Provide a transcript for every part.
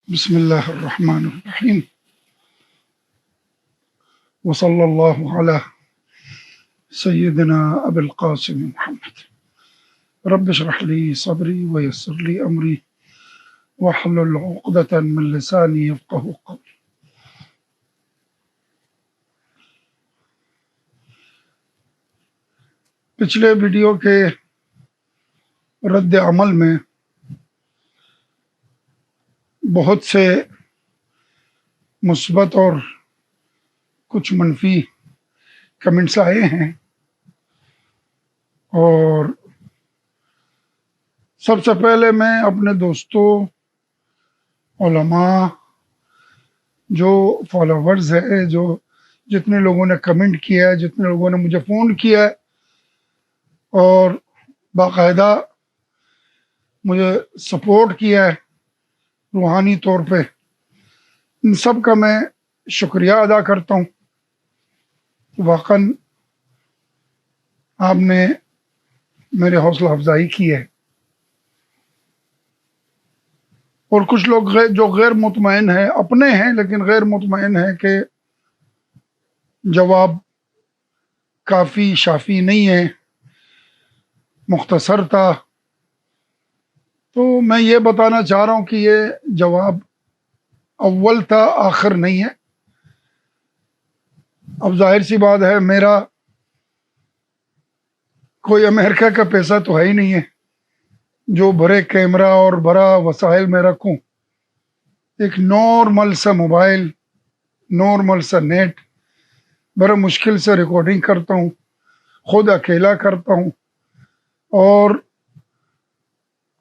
بسم اللہ الرحمن الرحیم وصلی اللہ علی سیدنا ابی القاسم محمد رب اشرح لی صدری ویسر لی امری واحلل عقدۃ من لسانی یفقہوا قولی۔ پچھلے ویڈیو کے رد عمل میں بہت سے مثبت اور کچھ منفی کمنٹس آئے ہیں، اور سب سے پہلے میں اپنے دوستوں، علماء، جو فالوورز ہیں، جتنے لوگوں نے کمنٹ کیا ہے، جتنے لوگوں نے مجھے فون کیا ہے اور باقاعدہ مجھے سپورٹ کیا ہے روحانی طور پہ، ان سب کا میں شکریہ ادا کرتا ہوں۔ واقعاً آپ نے میرے حوصلہ افزائی کی ہے، اور کچھ لوگ جو غیر مطمئن ہیں، اپنے ہیں لیکن غیر مطمئن ہیں کہ جواب کافی شافی نہیں ہے، مختصر تھا، تو میں یہ بتانا چاہ رہا ہوں کہ یہ جواب اول تھا، آخر نہیں ہے۔ اب ظاہر سی بات ہے، میرا کوئی امریکہ کا پیسہ تو ہے ہی نہیں ہے جو بڑے کیمرہ اور بڑا وسائل میں رکھوں۔ ایک نارمل سا موبائل، نارمل سا نیٹ، بڑا مشکل سے ریکارڈنگ کرتا ہوں، خود اکیلا کرتا ہوں، اور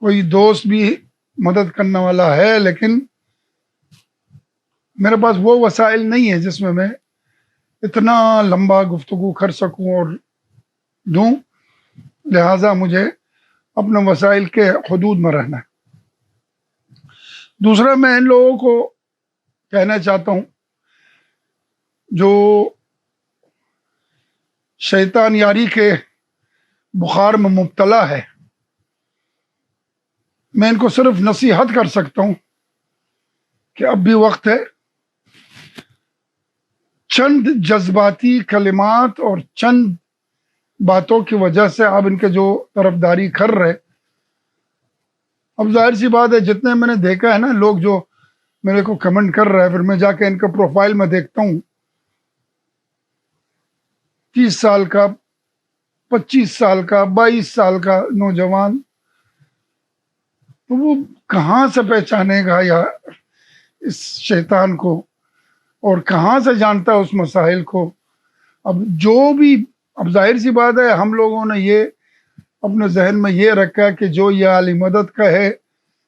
کوئی دوست بھی مدد کرنے والا ہے، لیکن میرے پاس وہ وسائل نہیں ہے جس میں میں اتنا لمبا گفتگو کر سکوں اور دوں، لہٰذا مجھے اپنے وسائل کے حدود میں رہنا ہے۔ دوسرا، میں ان لوگوں کو کہنا چاہتا ہوں جو شیطان یاری کے بخار میں مبتلا ہے، میں ان کو صرف نصیحت کر سکتا ہوں کہ اب بھی وقت ہے۔ چند جذباتی کلمات اور چند باتوں کی وجہ سے آپ ان کے جو طرفداری کر رہے، اب ظاہر سی بات ہے، جتنے میں نے دیکھا ہے نا، لوگ جو میرے کو کمنٹ کر رہے ہیں، پھر میں جا کے ان کا پروفائل میں دیکھتا ہوں، 30 سال کا، 25 سال کا، 22 سال کا نوجوان، تو وہ کہاں سے پہچانے گا یا اس شیطان کو، اور کہاں سے جانتا ہے اس مسائل کو؟ اب جو بھی، اب ظاہر سی بات ہے، ہم لوگوں نے یہ اپنے ذہن میں یہ رکھا کہ جو یا علی مدد کا ہے،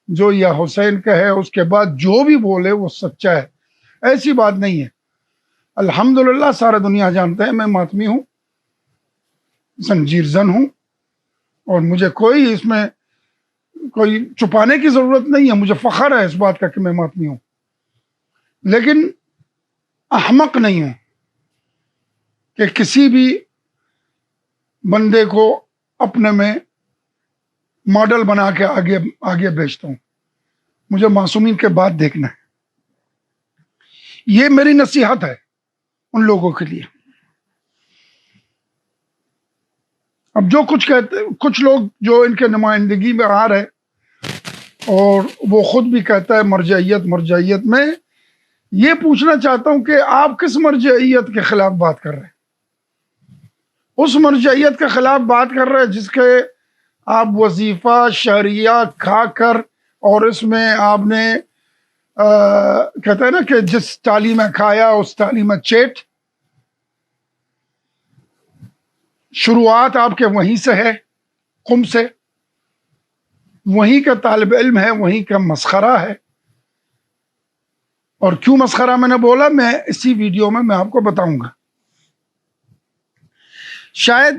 جو یا حسین کا ہے، اس کے بعد جو بھی بولے وہ سچا ہے۔ ایسی بات نہیں ہے۔ الحمدللہ سارا دنیا جانتا ہے میں ماتمی ہوں، زنجیر زن ہوں، اور مجھے کوئی اس میں کوئی چھپانے کی ضرورت نہیں ہے، مجھے فخر ہے اس بات کا کہ میں ماتمی ہوں، لیکن احمق نہیں ہوں کہ کسی بھی بندے کو اپنے میں ماڈل بنا کے آگے بھیجتا ہوں۔ مجھے معصومین کے بعد دیکھنا ہے۔ یہ میری نصیحت ہے ان لوگوں کے لیے۔ اب جو کچھ کہتے، کچھ لوگ جو ان کے نمائندگی میں آ رہے، اور وہ خود بھی کہتا ہے مرجعیت، میں یہ پوچھنا چاہتا ہوں کہ آپ کس مرجعیت کے خلاف بات کر رہے ہیں؟ اس مرجعیت کے خلاف بات کر رہے ہیں جس کے آپ وظیفہ شہریہ کھا کر، اور اس میں آپ نے کہتے ہیں نا کہ جس تالی میں کھایا اس تالی میں چیٹ، شروعات آپ کے وہیں سے ہے، قم سے، وہیں کا طالب علم ہے، وہیں کا مسخرہ ہے۔ اور کیوں مسخرہ میں نے بولا، میں اسی ویڈیو میں آپ کو بتاؤں گا۔ شاید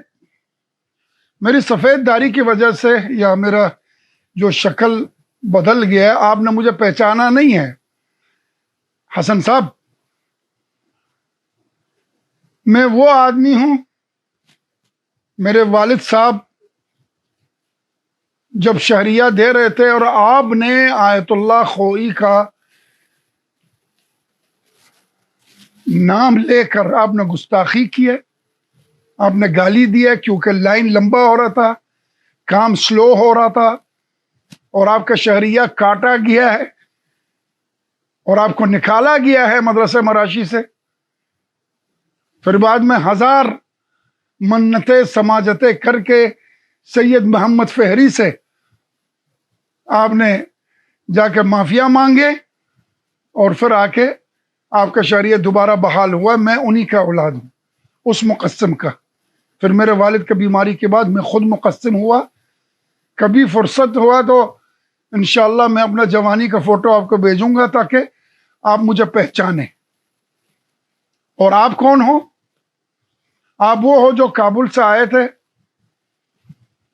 میری سفید داڑھی کی وجہ سے یا میرا جو شکل بدل گیا ہے، آپ نے مجھے پہچانا نہیں ہے۔ حسن صاحب، میں وہ آدمی ہوں، میرے والد صاحب جب شہریہ دے رہے تھے اور آپ نے آیت اللہ خوئی کا نام لے کر آپ نے گستاخی کی ہے، آپ نے گالی دی ہے، کیونکہ لائن لمبا ہو رہا تھا، کام سلو ہو رہا تھا، اور آپ کا شہریہ کاٹا گیا ہے اور آپ کو نکالا گیا ہے مدرسہ مراشی سے. پھر بعد میں 1000 منتیں سماجتیں کر کے سید محمد فہری سے آپ نے جا کے معافیا مانگے، اور پھر آ کے آپ کا شہریہ دوبارہ بحال ہوا. میں انہی کا اولاد ہوں، اس مقسم کا. پھر میرے والد کی بیماری کے بعد میں خود مقسم ہوا. کبھی فرصت ہوا تو انشاءاللہ میں اپنا جوانی کا فوٹو آپ کو بھیجوں گا تاکہ آپ مجھے پہچانیں. اور آپ کون ہو؟ آپ وہ ہو جو کابل سے آئے تھے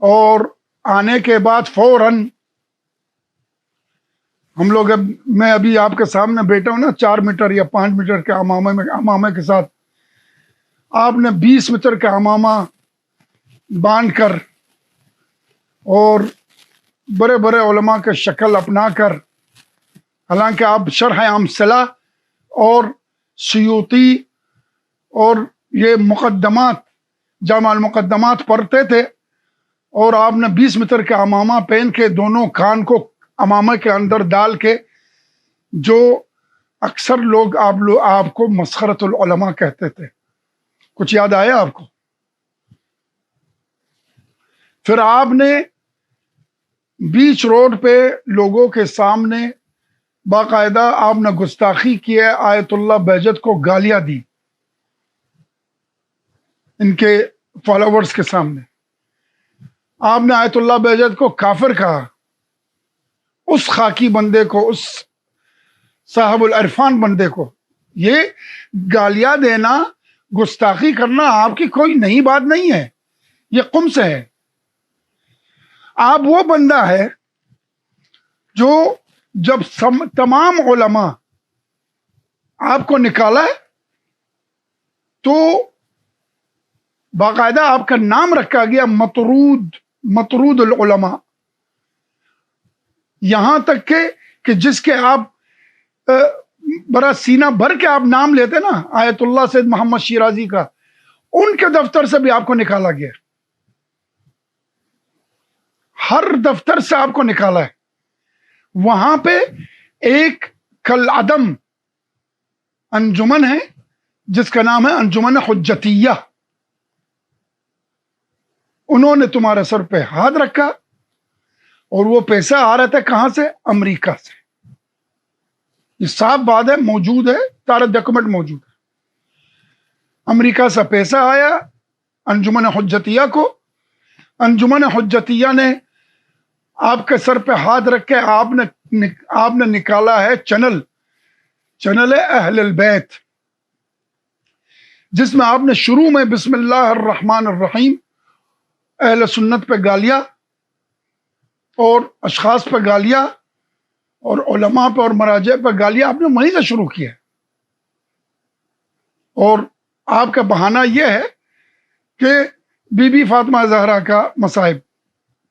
اور آنے کے بعد فوراً ہم لوگ میں ابھی آپ کے سامنے بیٹھا ہوں نا، 4 میٹر یا 5 میٹر کے امامے کے ساتھ آپ نے 20 میٹر کا امامہ باندھ کر اور بڑے بڑے علماء کے شکل اپنا کر، حالانکہ آپ شرح امثلہ اور سیوطی اور یہ مقدمات، جامع المقدمات پڑھتے تھے، اور آپ نے 20 میٹر کا امامہ پہن کے دونوں کان کو امامہ کے اندر ڈال کے، جو اکثر لوگ آپ کو مسخرۃ العلماء کہتے تھے. کچھ یاد آیا آپ کو؟ پھر آپ نے بیچ روڈ پہ لوگوں کے سامنے باقاعدہ آپ نے گستاخی کی ہے، آیت اللہ بہجت کو گالیاں دی ان کے فالوورز کے سامنے. آپ نے آیت اللہ بہجت کو کافر کہا، اس خاکی بندے کو، اس صاحب العرفان بندے کو. یہ گالیاں دینا، گستاخی کرنا آپ کی کوئی نئی بات نہیں ہے، یہ قم سے ہے. آپ وہ بندہ ہے جو جب تمام علماء آپ کو نکالا ہے تو باقاعدہ آپ کا نام رکھا گیا مطرود العلماء. یہاں تک کہ جس کے آپ بڑا سینہ بھر کے آپ نام لیتے نا، آیت اللہ سید محمد شیرازی کا، ان کے دفتر سے بھی آپ کو نکالا گیا. ہر دفتر سے آپ کو نکالا ہے. وہاں پہ ایک کالعدم انجمن ہے جس کا نام ہے انجمن حجتیہ. انہوں نے تمہارے سر پہ ہاتھ رکھا، اور وہ پیسہ آ رہا تھا کہاں سے؟ امریکہ سے. یہ صاف بات ہے، موجود ہے، سارا ڈاکومنٹ موجود ہے. امریکہ سے پیسہ آیا انجمن حجتیہ کو. انجمن حجتیہ نے آپ کے سر پہ ہاتھ رکھ کے آپ نے نکالا ہے چینل اہل البیت، جس میں آپ نے شروع میں بسم اللہ الرحمن الرحیم اہل سنت پہ گالیاں اور اشخاص پہ گالیاں اور علماء پہ اور مراجع پہ گالیاں آپ نے وہیں سے شروع کیا. اور آپ کا بہانہ یہ ہے کہ بی بی فاطمہ زہرا کا مصائب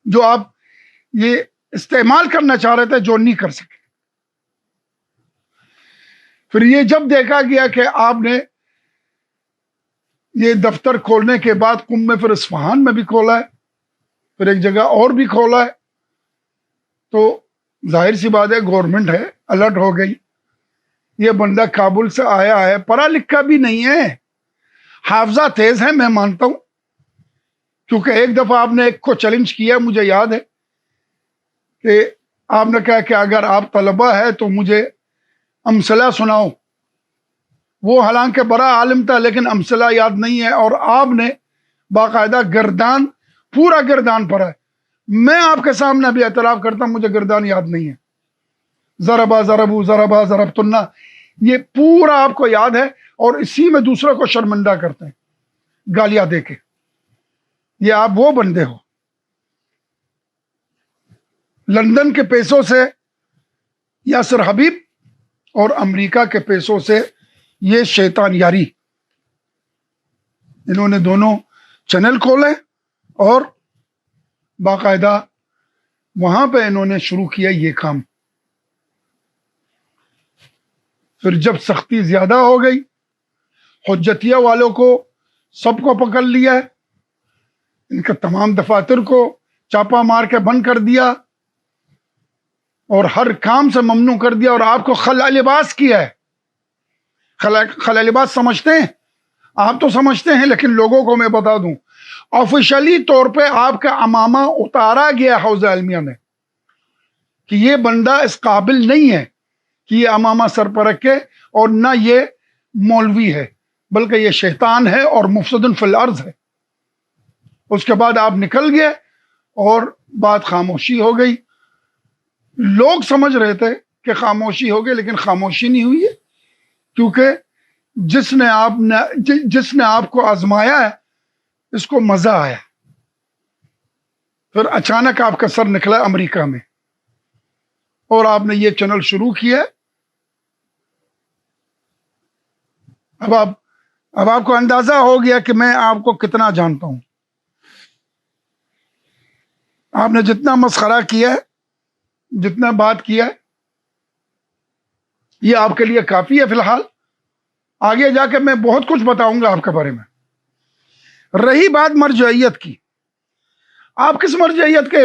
جو آپ یہ استعمال کرنا چاہ رہے تھے، جو نہیں کر سکے. پھر یہ جب دیکھا گیا کہ آپ نے یہ دفتر کھولنے کے بعد قم میں، پھر اصفہان میں بھی کھولا ہے، پھر ایک جگہ اور بھی کھولا ہے، تو ظاہر سی بات ہے گورنمنٹ ہے، الرٹ ہو گئی. یہ بندہ کابل سے آیا ہے، پڑھا لکھا بھی نہیں ہے، حافظہ تیز ہے میں مانتا ہوں، کیونکہ ایک دفعہ آپ نے ایک کو چیلنج کیا، مجھے یاد ہے کہ آپ نے کہا کہ اگر آپ طلبہ ہے تو مجھے امثلہ سناؤ. وہ حالانکہ بڑا عالم تھا لیکن امثلہ یاد نہیں ہے، اور آپ نے باقاعدہ پورا گردان پڑھا ہے. میں آپ کے سامنے بھی اعتراف کرتا ہوں، مجھے گردان یاد نہیں ہے. ضربتنا، یہ پورا آپ کو یاد ہے، اور اسی میں دوسرے کو شرمندہ کرتے ہیں گالیاں دے کے. یہ آپ وہ بندے ہو. لندن کے پیسوں سے یاسر حبیب اور امریکہ کے پیسوں سے یہ شیطان یاری، انہوں نے دونوں چینل کھولے اور باقاعدہ وہاں پہ انہوں نے شروع کیا یہ کام. پھر جب سختی زیادہ ہو گئی حجتیہ والوں کو سب کو پکڑ لیا ہے، ان کے تمام دفاتر کو چاپا مار کے بند کر دیا اور ہر کام سے ممنوع کر دیا، اور آپ کو خلع لباس کیا ہے۔ خلع لباس سمجھتے ہیں؟ آپ تو سمجھتے ہیں، لیکن لوگوں کو میں بتا دوں، آفیشلی طور پہ آپ کا امامہ اتارا گیا حوزہ علمیہ میں کہ یہ بندہ اس قابل نہیں ہے کہ یہ امامہ سر پر رکھے، اور نہ یہ مولوی ہے، بلکہ یہ شیطان ہے اور مفسد فی الارض ہے۔ اس کے بعد آپ نکل گئے اور بات خاموشی ہو گئی۔ لوگ سمجھ رہے تھے کہ خاموشی ہو گئی، لیکن خاموشی نہیں ہوئی ہے، کیونکہ جس نے آپ کو آزمایا ہے اس کو مزہ آیا۔ پھر اچانک آپ کا سر نکلا امریکہ میں اور آپ نے یہ چینل شروع کیا۔ اب آپ کو اندازہ ہو گیا کہ میں آپ کو کتنا جانتا ہوں۔ آپ نے جتنا مسخرہ کیا ہے، جتنا بات کیا ہے، یہ آپ کے لیے کافی ہے فی الحال۔ آگے جا کے میں بہت کچھ بتاؤں گا آپ کے بارے میں۔ رہی بات مرجعیت کی، آپ کس مرجعیت کے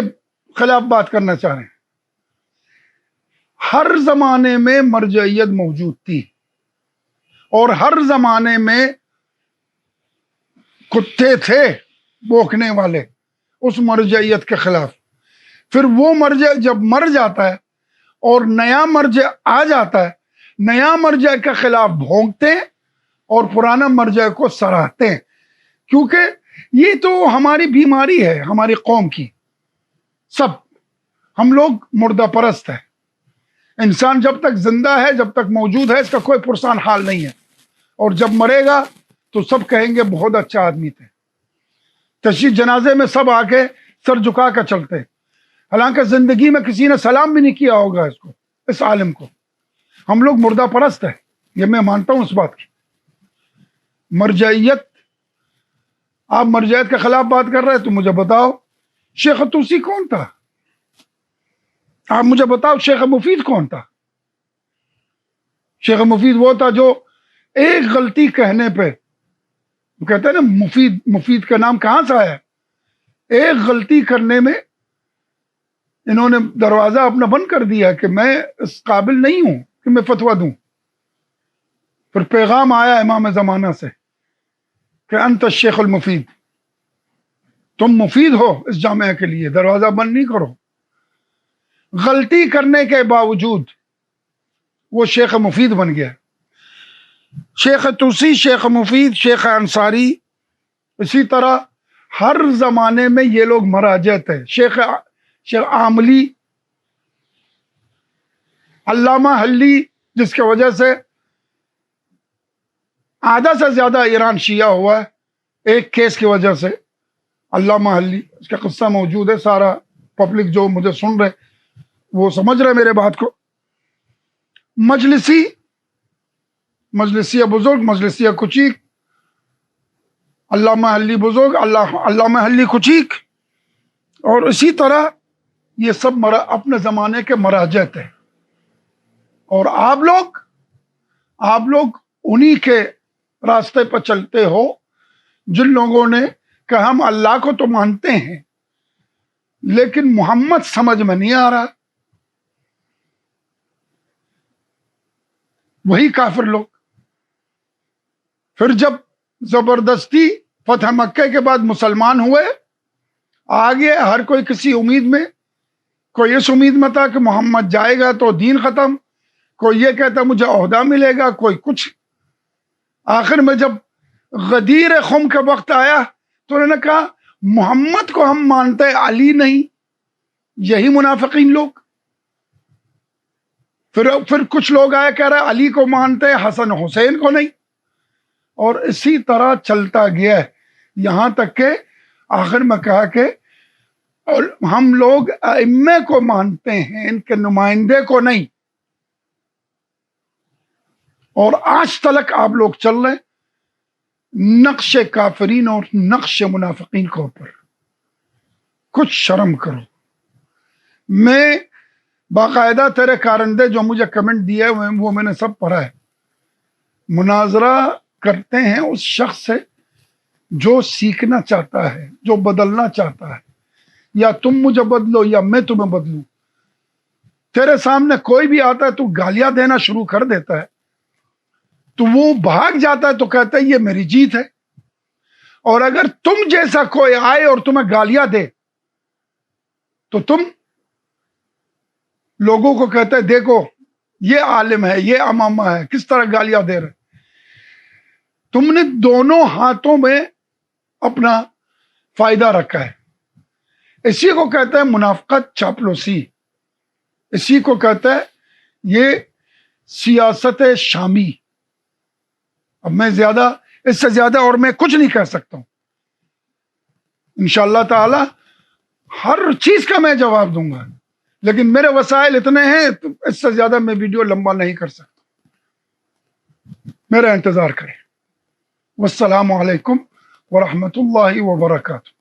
خلاف بات کرنا چاہ رہے ہیں؟ ہر زمانے میں مرجعیت موجود تھی، اور ہر زمانے میں کتے تھے بوکنے والے اس مرجعیت کے خلاف۔ پھر وہ مرجع جب مر جاتا ہے اور نیا مرجع آ جاتا ہے، نیا مرجع کے خلاف بھونکتے ہیں اور پرانا مرجع کو سراہتے ہیں، کیونکہ یہ تو ہماری بیماری ہے ہماری قوم کی۔ سب ہم لوگ مردہ پرست ہیں۔ انسان جب تک زندہ ہے، جب تک موجود ہے، اس کا کوئی پرسان حال نہیں ہے، اور جب مرے گا تو سب کہیں گے بہت اچھا آدمی تھے۔ تشییع جنازے میں سب آ کے سر جھکا کر چلتے ہیں، حالانکہ زندگی میں کسی نے سلام بھی نہیں کیا ہوگا اس عالم کو۔ ہم لوگ مردہ پرست ہیں، یہ میں مانتا ہوں اس بات کی۔ مرجعیت، آپ مرجعیت کے خلاف بات کر رہے ہیں تو مجھے بتاؤ شیخ طوسی کون تھا؟ آپ مجھے بتاؤ شیخ مفید کون تھا؟ شیخ مفید وہ تھا جو ایک غلطی کہنے پہ، کہتے ہیں نا مفید کا نام کہاں سے آیا؟ ایک غلطی کرنے میں انہوں نے دروازہ اپنا بند کر دیا کہ میں اس قابل نہیں ہوں کہ میں فتویٰ دوں۔ پھر پیغام آیا امام زمانہ سے کہ انت الشیخ المفید، تم مفید ہو اس جامعہ کے لیے، دروازہ بند نہیں کرو۔ غلطی کرنے کے باوجود وہ شیخ مفید بن گیا۔ شیخ طوسی، شیخ مفید، شیخ انصاری، اسی طرح ہر زمانے میں یہ لوگ مراجع تھے۔ شیخ عاملی، علامہ حلی، جس کی وجہ سے آدھا سے زیادہ ایران شیعہ ہوا ہے ایک کیس کی وجہ سے، علامہ حلی، اس کا قصہ موجود ہے، سارا پبلک جو مجھے سن رہے وہ سمجھ رہے میرے بات کو۔ مجلسیہ بزرگ، مجلسیہ کچیک، علامہ حلی بزرگ، علامہ حلی کچیک، اور اسی طرح یہ سب اپنے زمانے کے مراجع تھے۔ اور آپ لوگ انہی کے راستے پر چلتے ہو جن لوگوں نے کہ ہم اللہ کو تو مانتے ہیں لیکن محمد سمجھ میں نہیں آ رہا۔ وہی کافر لوگ پھر جب زبردستی فتح مکہ کے بعد مسلمان ہوئے، آگے ہر کوئی کسی امید میں، کوئی اس امید میں تھا کہ محمد جائے گا تو دین ختم، کوئی یہ کہتا مجھے عہدہ ملے گا، کوئی کچھ۔ آخر میں جب غدیر خم کا وقت آیا تو انہوں نے کہا محمد کو ہم مانتے علی نہیں۔ یہی منافقین لوگ۔ پھر کچھ لوگ آئے کہہ رہے علی کو مانتے حسن حسین کو نہیں، اور اسی طرح چلتا گیا ہے، یہاں تک کہ آخر میں کہا کہ ہم لوگ ائمے کو مانتے ہیں، ان کے نمائندے کو نہیں۔ اور آج تلک آپ لوگ چل رہے نقش کافرین اور نقش منافقین کے اوپر۔ کچھ شرم کرو۔ میں باقاعدہ تیرے کارندے جو مجھے کمنٹ دیا ہے وہ میں نے سب پڑھا ہے۔ مناظرہ کرتے ہیں اس شخص سے جو سیکھنا چاہتا ہے، جو بدلنا چاہتا ہے. یا تم مجھے بدلو یا میں تمہیں بدلوں. تیرے سامنے کوئی بھی آتا ہے تو گالیاں دینا شروع کر دیتا ہے تو وہ بھاگ جاتا ہے تو کہتا ہے یہ میری جیت ہے. اور اگر تم جیسا کوئی آئے اور تمہیں گالیاں دے تو تم لوگوں کو کہتے ہیں دیکھو یہ عالم ہے، یہ امامہ ہے، کس طرح گالیاں دے رہے. تم نے دونوں ہاتھوں میں اپنا فائدہ رکھا ہے. اسی کو کہتے ہیں منافقت، چاپلوسی. اسی کو کہتا ہے یہ سیاست شامی. اب میں زیادہ اس سے زیادہ اور میں کچھ نہیں کہہ سکتا ہوں. انشاءاللہ تعالی ہر چیز کا میں جواب دوں گا، لیکن میرے وسائل اتنے ہیں تو اس سے زیادہ میں ویڈیو لمبا نہیں کر سکتا. میرا انتظار کریں. والسلام علیکم ورحمۃ اللہ وبرکاتہ.